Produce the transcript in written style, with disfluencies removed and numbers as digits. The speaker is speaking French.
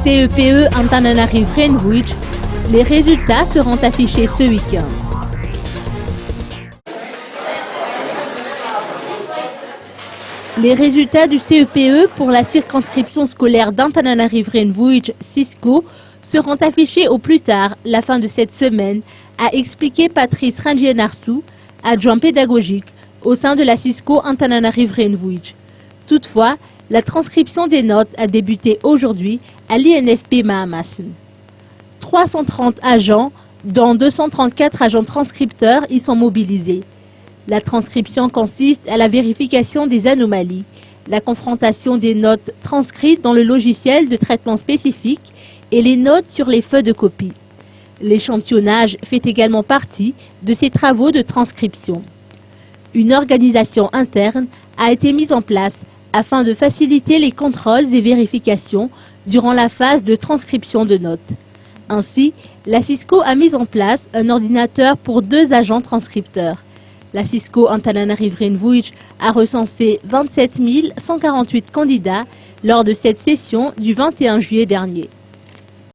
CEPE Antananarivo-Greenwich, les résultats seront affichés ce week-end. Les résultats du CEPE pour la circonscription scolaire d'Antananarivo-Greenwich, Cisco, seront affichés au plus tard la fin de cette semaine, a expliqué Patrice Rangier-Narsou, adjoint pédagogique au sein de la Cisco Antananarivo-Greenwich. Toutefois, la transcription des notes a débuté aujourd'hui à l'INFP Mahamassen. 330 agents, dont 234 agents transcripteurs, y sont mobilisés. La transcription consiste à la vérification des anomalies, la confrontation des notes transcrites dans le logiciel de traitement spécifique et les notes sur les feuilles de copie. L'échantillonnage fait également partie de ces travaux de transcription. Une organisation interne a été mise en place afin de faciliter les contrôles et vérifications durant la phase de transcription de notes. Ainsi, la Cisco a mis en place un ordinateur pour 2 agents transcripteurs. La Cisco Antananarivo-Greenwich a recensé 27 148 candidats lors de cette session du 21 juillet dernier.